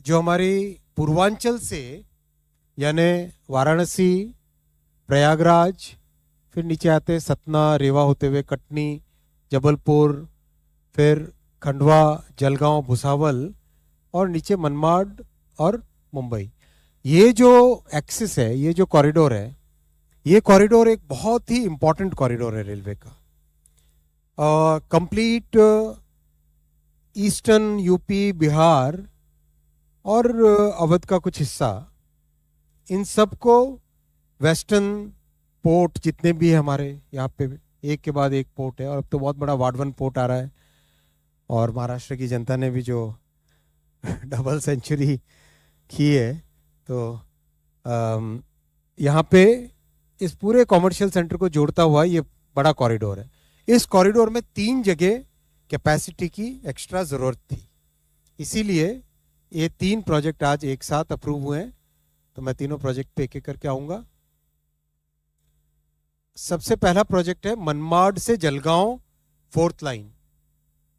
जो हमारी पूर्वांचल से यानी वाराणसी, प्रयागराज, फिर नीचे आते हैं सतना, रेवा होते हुए कटनी, जबलपुर, फिर खंडवा, जलगांव, भुसावल और नीचे मनमाड और मुंबई। ये जो एक्सिस है, ये जो कॉरिडोर है, ये कॉरिडोर एक बहुत ही इंपॉर्टेंट कॉरिडोर है रेलवे का। कंप्लीट ईस्टर्न यूपी, बिहार और अवध का कुछ हिस्सा, इन सबको वेस्टर्न पोर्ट जितने भी हैं हमारे यहाँ पे, एक के बाद एक पोर्ट है, और अब तो बहुत बड़ा वाडवन पोर्ट आ रहा है। और महाराष्ट्र की जनता ने भी जो डबल सेंचुरी की है, तो यहाँ पे इस पूरे कॉमर्शियल सेंटर को जोड़ता हुआ ये बड़ा कॉरिडोर है। इस कॉरिडोर में 3 जगह कैपेसिटी की एक्स्ट्रा ज़रूरत थी, इसीलिए ये 3 प्रोजेक्ट आज एक साथ अप्रूव हुए हैं। तो मैं तीनों प्रोजेक्ट पे एक एक करके आऊँगा। सबसे पहला प्रोजेक्ट है मनमाड से जलगांव 4th लाइन।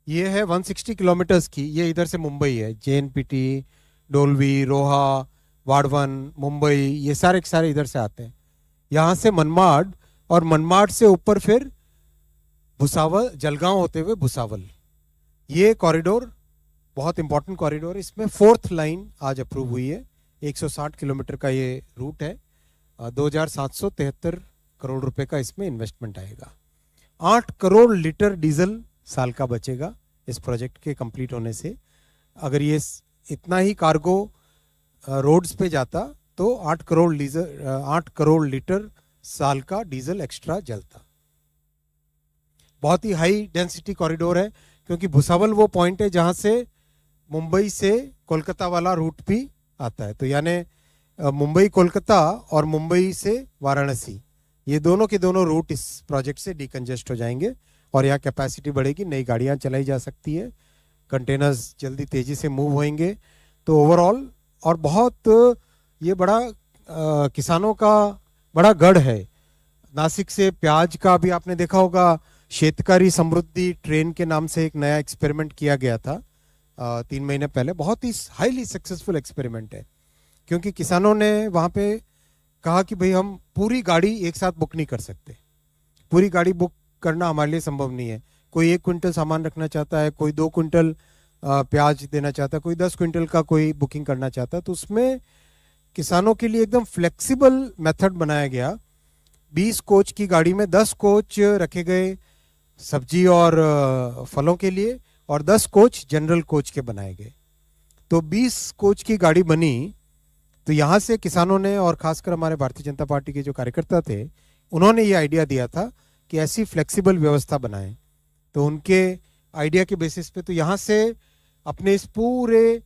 ये है 160 किलोमीटर्स की। ये इधर से मुंबई है, JNPT, डोलवी, रोहा, वाडवन, मुंबई, ये सारे के सारे इधर से आते हैं। यहाँ से मनमाड, और मनमाड से ऊपर फिर भुसावल, जलगांव होते हुए भुसावल। ये कॉरिडोर बहुत इंपॉर्टेंट कॉरिडोर है। इसमें 4th लाइन आज अप्रूव हुई है। 160 किलोमीटर का ये रूट है। 2773 करोड़ रुपए का इसमें इन्वेस्टमेंट आएगा। 8 करोड़ लीटर डीजल साल का बचेगा इस प्रोजेक्ट के कंप्लीट होने से। अगर ये इतना ही कार्गो रोड्स पे जाता तो 8 करोड़ लीटर साल का डीजल एक्स्ट्रा जलता। बहुत ही हाई डेंसिटी कॉरिडोर है, क्योंकि भुसावल वो पॉइंट है जहां से मुंबई से कोलकाता वाला रूट भी आता है। तो यानी मुंबई कोलकाता और मुंबई से वाराणसी, ये दोनों के दोनों रूट इस प्रोजेक्ट से डिकंजेस्ट हो जाएंगे और यहाँ कैपेसिटी बढ़ेगी, नई गाड़ियाँ चलाई जा सकती है, कंटेनर्स जल्दी तेजी से मूव होंगे। तो ओवरऑल और बहुत ये बड़ा किसानों का बड़ा गढ़ है। नासिक से प्याज का भी आपने देखा होगा, शेतकारी समृद्धि ट्रेन के नाम से एक नया एक्सपेरिमेंट किया गया था 3 महीने पहले। बहुत ही हाईली सक्सेसफुल एक्सपेरिमेंट है, क्योंकि किसानों ने वहाँ पे कहा कि भाई हम पूरी गाड़ी एक साथ बुक नहीं कर सकते, पूरी गाड़ी बुक करना हमारे लिए संभव नहीं है। कोई 1 क्विंटल सामान रखना चाहता है, कोई 2 क्विंटल प्याज देना चाहता है, कोई 10 क्विंटल का कोई बुकिंग करना चाहता है। तो उसमें किसानों के लिए एकदम फ्लेक्सिबल मेथड बनाया गया। 20 कोच की गाड़ी में 10 कोच रखे गए सब्जी और फलों के लिए, और 10 कोच जनरल कोच के बनाए गए। तो 20 कोच की गाड़ी बनी। तो यहाँ से किसानों ने, और खासकर हमारे भारतीय जनता पार्टी के जो कार्यकर्ता थे, उन्होंने ये आइडिया दिया था कि ऐसी फ्लेक्सिबल व्यवस्था बनाएं। तो उनके आइडिया के बेसिस पे तो यहाँ से अपने इस पूरे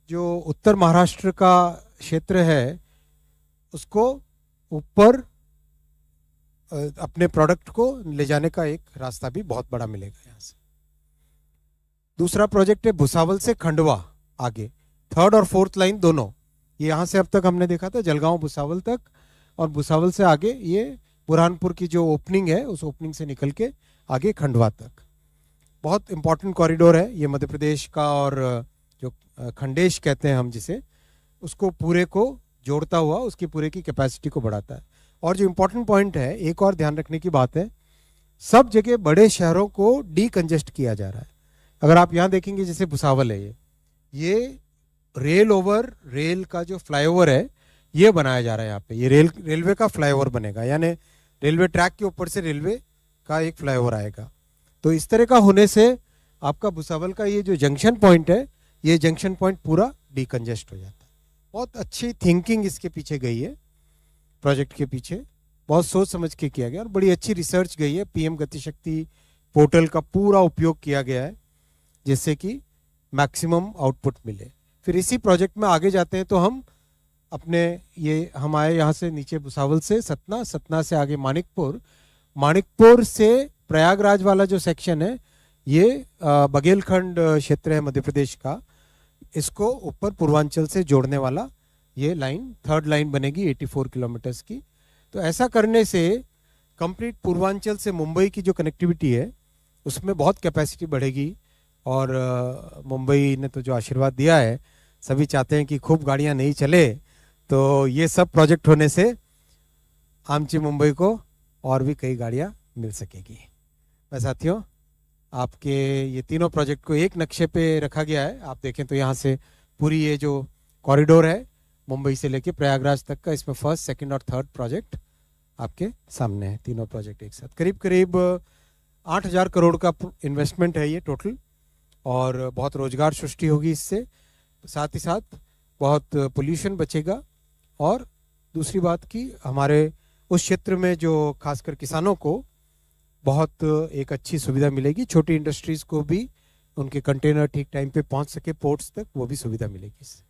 जो उत्तर महाराष्ट्र का क्षेत्र है, उसको ऊपर अपने प्रोडक्ट को ले जाने का एक रास्ता भी बहुत बड़ा मिलेगा यहाँ से। दूसरा प्रोजेक्ट है भुसावल से खंडवा आगे, 3rd और 4th लाइन दोनों। ये यहाँ से अब तक हमने देखा था जलगांव भुसावल तक, और भुसावल से आगे ये बुरहानपुर की जो ओपनिंग है, उस ओपनिंग से निकल के आगे खंडवा तक। बहुत इंपॉर्टेंट कॉरिडोर है ये मध्य प्रदेश का, और जो खंडेश कहते हैं हम जिसे, उसको पूरे को जोड़ता हुआ उसकी पूरे की कैपेसिटी को बढ़ाता है। और जो इम्पोर्टेंट पॉइंट है, एक और ध्यान रखने की बात है, सब जगह बड़े शहरों को डीकंजेस्ट किया जा रहा है। अगर आप यहाँ देखेंगे, जैसे भुसावल है, ये रेल ओवर, रेल का जो फ्लाईओवर है ये बनाया जा रहा है यहाँ पे। ये रेलवे का फ्लाईओवर बनेगा, यानी रेलवे ट्रैक के ऊपर से रेलवे का एक फ्लाईओवर आएगा। तो इस तरह का होने से आपका भुसावल का ये जो जंक्शन पॉइंट है, ये जंक्शन पॉइंट पूरा डीकंजेस्ट हो जाता है। बहुत अच्छी थिंकिंग इसके पीछे गई है, प्रोजेक्ट के पीछे बहुत सोच समझ के किया गया, और बड़ी अच्छी रिसर्च गई है। PM गति शक्ति पोर्टल का पूरा उपयोग किया गया है, जिससे कि मैक्सिमम आउटपुट मिले। फिर इसी प्रोजेक्ट में आगे जाते हैं तो हम अपने हम आए यहाँ से नीचे भुसावल से सतना, सतना से आगे मानिकपुर, मानिकपुर से प्रयागराज वाला जो सेक्शन है, ये बघेलखंड क्षेत्र है मध्य प्रदेश का, इसको ऊपर पूर्वांचल से जोड़ने वाला ये लाइन 3rd लाइन बनेगी 84 किलोमीटर्स की। तो ऐसा करने से कंप्लीट पूर्वांचल से मुंबई की जो कनेक्टिविटी है उसमें बहुत कैपेसिटी बढ़ेगी, और मुंबई ने तो जो आशीर्वाद दिया है, सभी चाहते हैं कि खूब गाड़ियां नहीं चले, तो ये सब प्रोजेक्ट होने से आमची मुंबई को और भी कई गाड़ियां मिल सकेगी। मैं साथियों, आपके ये तीनों प्रोजेक्ट को एक नक्शे पे रखा गया है। आप देखें तो यहाँ से पूरी ये जो कॉरिडोर है मुंबई से लेके प्रयागराज तक का, इसमें फर्स्ट, सेकंड और थर्ड प्रोजेक्ट आपके सामने है। तीनों प्रोजेक्ट एक साथ करीब करीब 8,000 करोड़ का इन्वेस्टमेंट है ये टोटल, और बहुत रोजगार सृष्टि होगी इससे, साथ ही साथ बहुत पोल्यूशन बचेगा। और दूसरी बात कि हमारे उस क्षेत्र में जो खासकर किसानों को बहुत एक अच्छी सुविधा मिलेगी, छोटी इंडस्ट्रीज को भी उनके कंटेनर ठीक टाइम पे पहुंच सके पोर्ट्स तक, वो भी सुविधा मिलेगी इससे।